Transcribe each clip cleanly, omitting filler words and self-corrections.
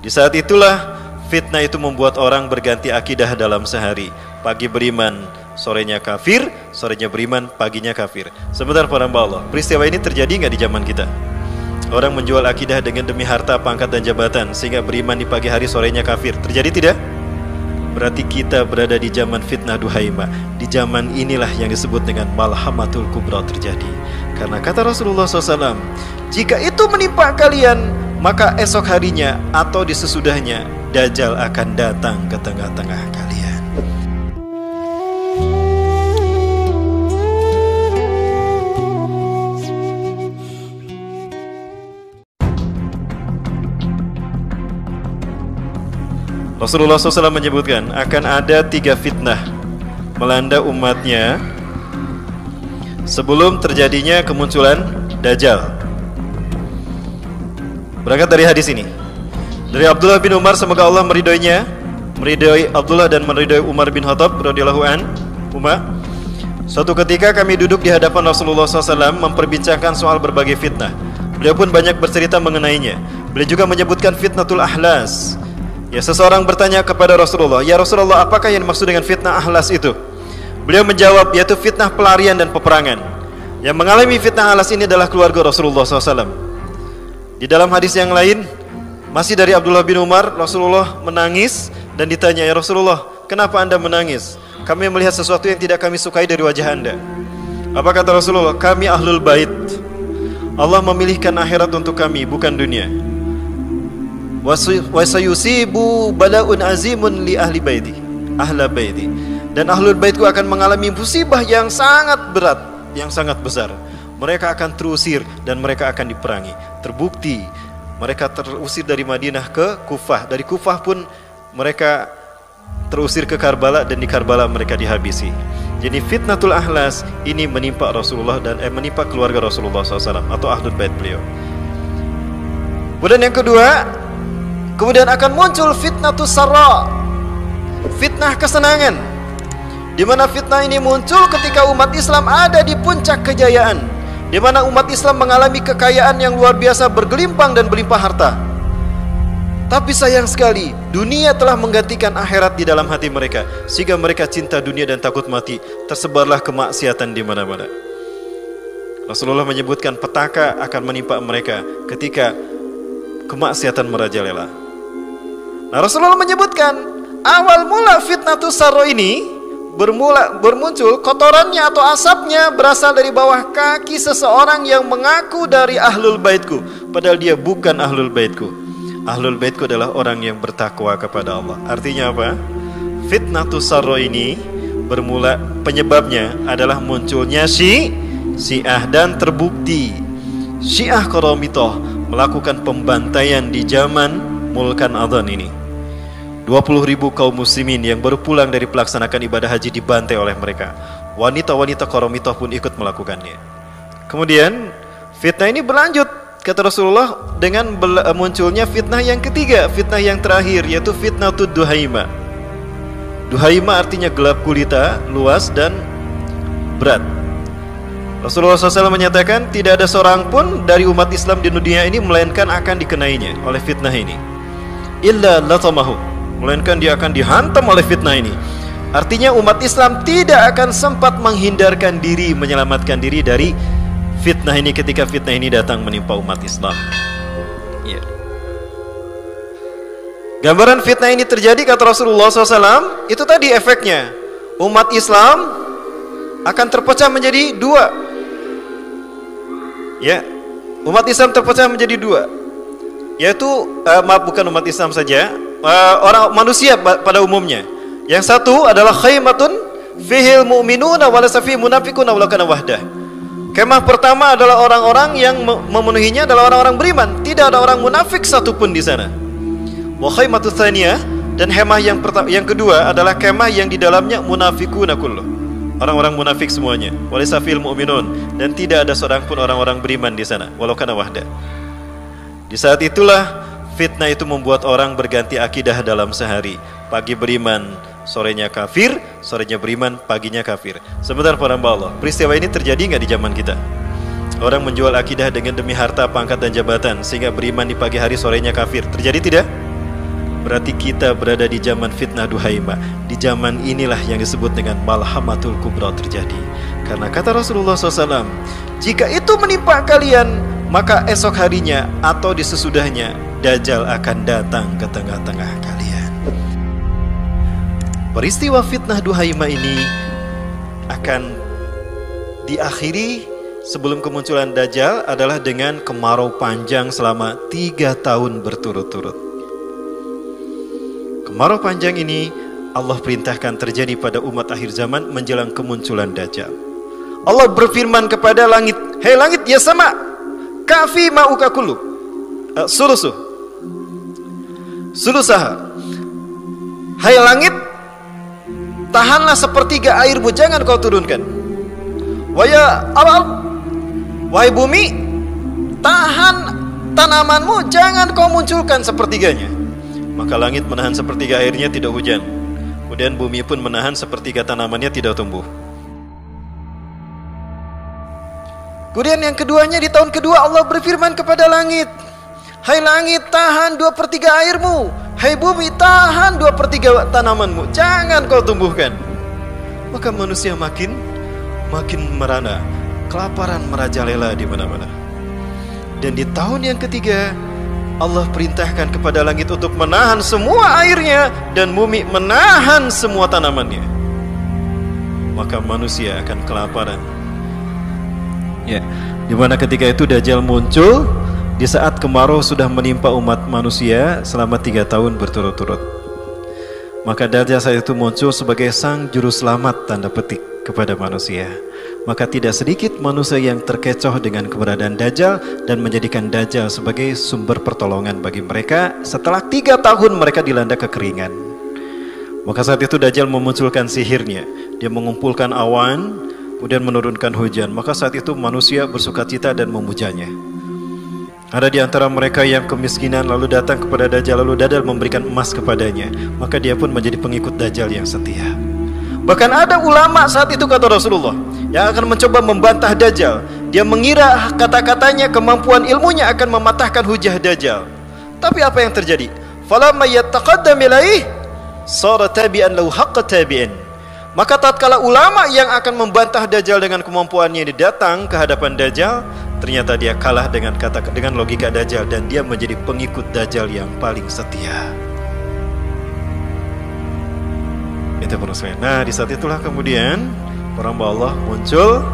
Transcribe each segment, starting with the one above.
Di saat itulah fitnah itu membuat orang berganti akidah dalam sehari. Pagi beriman, sorenya kafir, sorenya beriman, paginya kafir. Sebentar para hamba Allah, peristiwa ini terjadi nggak di zaman kita? Orang menjual akidah dengan demi harta, pangkat dan jabatan, sehingga beriman di pagi hari, sorenya kafir. Terjadi tidak? Berarti kita berada di zaman fitnah duhaima. Di zaman inilah yang disebut dengan malhamatul kubra terjadi. Karena kata Rasulullah SAW, jika itu menimpa kalian, maka esok harinya atau di sesudahnya Dajjal akan datang ke tengah-tengah kalian. Rasulullah SAW menyebutkan akan ada 3 fitnah melanda umatnya sebelum terjadinya kemunculan Dajjal. Berangkat dari hadis ini, dari Abdullah bin Umar, semoga Allah meridhoinya, meridhoi Abdullah dan meridhoi Umar bin Khattab radhiyallahu anhuma. Suatu ketika kami duduk di hadapan Rasulullah SAW memperbincangkan soal berbagai fitnah. Beliau pun banyak bercerita mengenainya. Beliau juga menyebutkan fitnatul ahlas. Ya, seseorang bertanya kepada Rasulullah, "Ya Rasulullah, apakah yang dimaksud dengan fitnah ahlas itu?" Beliau menjawab, yaitu fitnah pelarian dan peperangan. Yang mengalami fitnah ahlas ini adalah keluarga Rasulullah SAW. Di dalam hadis yang lain, masih dari Abdullah bin Umar, Rasulullah menangis dan ditanya, "Ya Rasulullah, kenapa anda menangis? Kami melihat sesuatu yang tidak kami sukai dari wajah anda." Apa kata Rasulullah? "Kami ahlul bait. Allah memilihkan akhirat untuk kami, bukan dunia. Wa sayusibu bala'un azimun li ahli baiti, ahla baiti. Dan ahlul baitku akan mengalami musibah yang sangat berat, yang sangat besar. Mereka akan terusir dan mereka akan diperangi." Terbukti mereka terusir dari Madinah ke Kufah. Dari Kufah pun mereka terusir ke Karbala dan di Karbala mereka dihabisi. Jadi fitnatul ahlas ini menimpa Rasulullah dan menimpa keluarga Rasulullah SAW atau ahlul bait beliau. Kemudian yang kedua, kemudian akan muncul fitnatus sarra, fitnah kesenangan, di mana fitnah ini muncul ketika umat Islam ada di puncak kejayaan, di mana umat Islam mengalami kekayaan yang luar biasa, bergelimpang dan berlimpah harta. Tapi sayang sekali, dunia telah menggantikan akhirat di dalam hati mereka, sehingga mereka cinta dunia dan takut mati. Tersebarlah kemaksiatan di mana-mana. Rasulullah menyebutkan petaka akan menimpa mereka ketika kemaksiatan merajalela. Nah, Rasulullah menyebutkan awal mula fitnatus sarra ini bermuncul, kotorannya atau asapnya berasal dari bawah kaki seseorang yang mengaku dari ahlul baitku, padahal dia bukan ahlul baitku. Ahlul baitku adalah orang yang bertakwa kepada Allah. Artinya apa? Fitnatus sarra ini bermula, penyebabnya adalah munculnya Syiah, dan terbukti Syiah Qaramithah melakukan pembantaian di zaman Mulkan Adhan ini. 20.000 kaum muslimin yang baru pulang dari pelaksanakan ibadah haji dibantai oleh mereka. Wanita-wanita Qaramithah pun ikut melakukannya. Kemudian fitnah ini berlanjut, kata Rasulullah, dengan munculnya fitnah yang ketiga, fitnah yang terakhir, yaitu fitnatud duhaima. Duhaima artinya gelap gulita, luas dan berat. Rasulullah SAW menyatakan tidak ada seorang pun dari umat Islam di dunia ini melainkan akan dikenainya oleh fitnah ini. Illa latamahu, melainkan dia akan dihantam oleh fitnah ini. Artinya umat Islam tidak akan sempat menghindarkan diri, menyelamatkan diri dari fitnah ini ketika fitnah ini datang menimpa umat Islam. Ya. Gambaran fitnah ini terjadi, kata Rasulullah SAW, itu tadi efeknya. Umat Islam akan terpecah menjadi dua. Ya, umat Islam terpecah menjadi dua. Yaitu, bukan umat Islam saja, orang manusia pada umumnya. Yang satu adalah khaymatun fihil mu'minuna wa laysa fihi munafiquna wa kana wahdah. Kemah pertama adalah orang-orang yang memenuhinya adalah orang-orang beriman, tidak ada orang munafik satupun di sana. Wa khaymatut tsaniyah, dan kemah yang kedua adalah kemah yang di dalamnya munafiquna kullu, orang-orang munafik semuanya. Wa laysa fihil mu'minun, dan tidak ada seorang pun orang-orang beriman di sana, walau kana wahdah. Di saat itulah fitnah itu membuat orang berganti akidah dalam sehari. Pagi beriman, sorenya kafir, sorenya beriman, paginya kafir. Sebentar para hamba Allah, peristiwa ini terjadi nggak di zaman kita? Orang menjual akidah dengan demi harta, pangkat dan jabatan, sehingga beriman di pagi hari, sorenya kafir. Terjadi tidak? Berarti kita berada di zaman fitnah duhaima. Di zaman inilah yang disebut dengan malhamatul kubra terjadi. Karena kata Rasulullah SAW, jika itu menimpa kalian, maka esok harinya atau di sesudahnya Dajjal akan datang ke tengah-tengah kalian. Peristiwa fitnah duhaima ini akan diakhiri sebelum kemunculan Dajjal adalah dengan kemarau panjang selama 3 tahun berturut-turut. Kemarau panjang ini Allah perintahkan terjadi pada umat akhir zaman menjelang kemunculan Dajjal. Allah berfirman kepada langit, "Hei langit, ya sama, kafi ma'uka kullu sulusaha. Hai langit, tahanlah sepertiga airmu, jangan kau turunkan. Waya al, wahai bumi, tahan tanamanmu, jangan kau munculkan sepertiganya." Maka langit menahan sepertiga airnya, tidak hujan. Kemudian bumi pun menahan sepertiga tanamannya, tidak tumbuh. Kemudian yang keduanya, di tahun kedua Allah berfirman kepada langit, "Hai langit, tahan 2/3 airmu. Hai bumi, tahan 2/3 tanamanmu, jangan kau tumbuhkan." Maka manusia makin merana, kelaparan merajalela di mana-mana. Dan di tahun yang ketiga Allah perintahkan kepada langit untuk menahan semua airnya dan bumi menahan semua tanamannya. Maka manusia akan kelaparan. Ya, di mana ketika itu Dajjal muncul di saat kemarau sudah menimpa umat manusia selama 3 tahun berturut-turut. Maka Dajjal saat itu muncul sebagai sang juru selamat tanda petik kepada manusia. Maka tidak sedikit manusia yang terkecoh dengan keberadaan Dajjal dan menjadikan Dajjal sebagai sumber pertolongan bagi mereka setelah 3 tahun mereka dilanda kekeringan. Maka saat itu Dajjal memunculkan sihirnya. Dia mengumpulkan awan, kemudian menurunkan hujan. Maka saat itu manusia bersukacita dan memujanya. Ada di antara mereka yang kemiskinan lalu datang kepada Dajjal, lalu Dajjal memberikan emas kepadanya. Maka dia pun menjadi pengikut Dajjal yang setia. Bahkan ada ulama saat itu, kata Rasulullah, yang akan mencoba membantah Dajjal. Dia mengira kata-katanya, kemampuan ilmunya akan mematahkan hujah Dajjal. Tapi apa yang terjadi? Falamma yattaqaddam ilaih sara tabi'an lahu haqqa tabi'in. Maka tatkala ulama yang akan membantah Dajjal dengan kemampuannya ini datang ke hadapan Dajjal, ternyata dia kalah dengan logika Dajjal dan dia menjadi pengikut Dajjal yang paling setia. Itu manusia. Nah, di saat itulah kemudian orang Allah muncul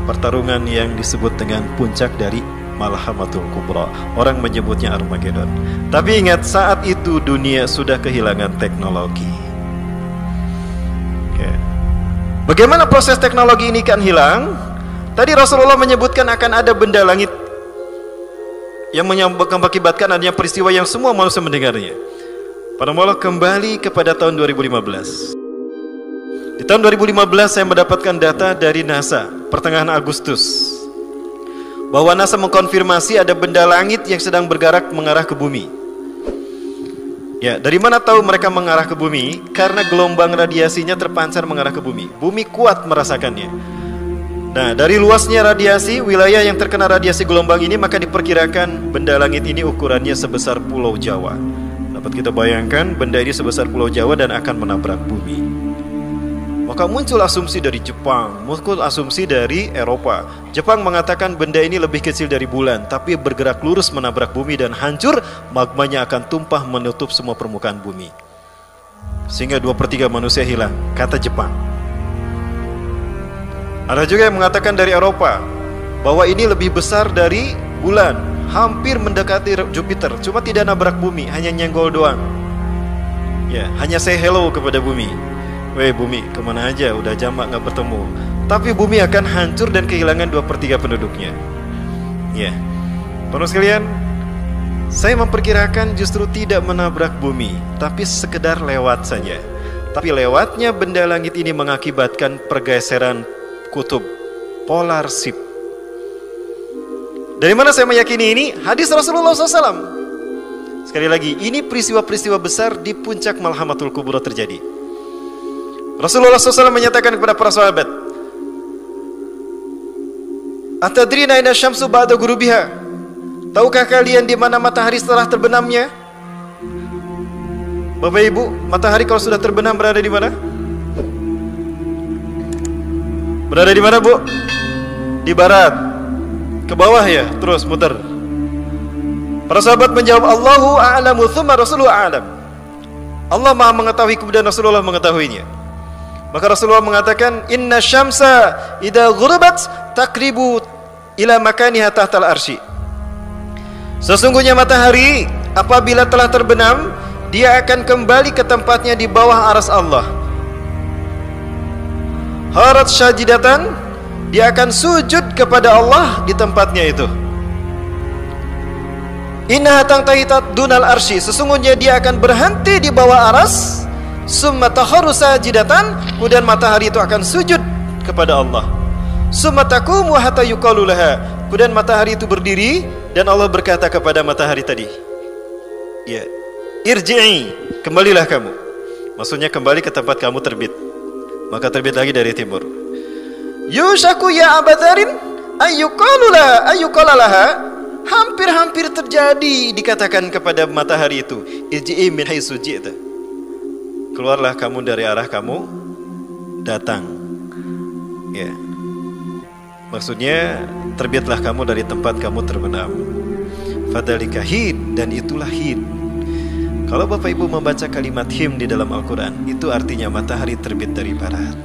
pertarungan yang disebut dengan puncak dari Malhamatul Kubra. Orang menyebutnya Armageddon. Tapi ingat, saat itu dunia sudah kehilangan teknologi. Oke. Bagaimana proses teknologi ini kan hilang? Tadi Rasulullah menyebutkan akan ada benda langit yang mengakibatkan adanya peristiwa yang semua manusia mendengarnya. Pada mula kembali kepada tahun 2015. Di tahun 2015 saya mendapatkan data dari NASA pertengahan Agustus bahwa NASA mengkonfirmasi ada benda langit yang sedang bergerak mengarah ke bumi. Ya, dari mana tahu mereka mengarah ke bumi? Karena gelombang radiasinya terpancar mengarah ke bumi. Bumi kuat merasakannya. Nah, dari luasnya radiasi, wilayah yang terkena radiasi gelombang ini, maka diperkirakan benda langit ini ukurannya sebesar Pulau Jawa. Dapat kita bayangkan benda ini sebesar Pulau Jawa dan akan menabrak bumi. Maka muncul asumsi dari Jepang, muncul asumsi dari Eropa. Jepang mengatakan benda ini lebih kecil dari bulan, tapi bergerak lurus menabrak bumi dan hancur, magmanya akan tumpah menutup semua permukaan bumi. Sehingga 2/3 manusia hilang, kata Jepang. Ada juga yang mengatakan dari Eropa bahwa ini lebih besar dari bulan, hampir mendekati Jupiter, cuma tidak nabrak bumi, hanya nyenggol doang. Ya, hanya say hello kepada bumi. Weh bumi, kemana aja, udah jamak gak bertemu. Tapi bumi akan hancur dan kehilangan 2/3 penduduknya. Ya, teman-teman sekalian, saya memperkirakan justru tidak menabrak bumi, tapi sekedar lewat saja. Tapi lewatnya benda langit ini mengakibatkan pergeseran kutub polar shift. Dari mana saya meyakini ini? Hadis Rasulullah SAW. Sekali lagi, ini peristiwa-peristiwa besar di puncak Malhamatul Kubra terjadi. Rasulullah SAW menyatakan kepada para sahabat, "Atadrina aina syamsu ba'da ghurubiha?" Tahukah kalian di mana matahari setelah terbenamnya? Bapak Ibu, matahari kalau sudah terbenam berada di mana? Berada di mana, Bu? Di barat. Ke bawah ya, terus muter. Para sahabat menjawab, Allahu a'lamu tsumma rasuluhu a'lam. Allah Maha mengetahui, kemudian Rasulullah mengetahuinya. Maka Rasulullah mengatakan, Inna syamsa idza ghurabat taqribu ila makaniha tahtal arsy. Sesungguhnya matahari apabila telah terbenam, dia akan kembali ke tempatnya di bawah aras Allah. Harat syajidatan, dia akan sujud kepada Allah di tempatnya itu. Innaha tangtahitat dunal arsy, sesungguhnya dia akan berhenti di bawah aras. Summa taharu sajidatan, kemudian matahari itu akan sujud kepada Allah. Summa taqumu hatta yuqalu laha, kemudian matahari itu berdiri dan Allah berkata kepada matahari tadi, ya, irji'i, kembalilah kamu. Maksudnya kembali ke tempat kamu terbit. Maka terbit lagi dari timur. Yushaku ya abadarin ayyuqala laha, hampir-hampir terjadi dikatakan kepada matahari itu, irji'i min haitsu ji'ta, keluarlah kamu dari arah kamu datang. Ya, maksudnya terbitlah kamu dari tempat kamu terbenam. Fadzalika hin, dan itulah hin. Kalau Bapak Ibu membaca kalimat him di dalam Al-Quran, itu artinya matahari terbit dari barat.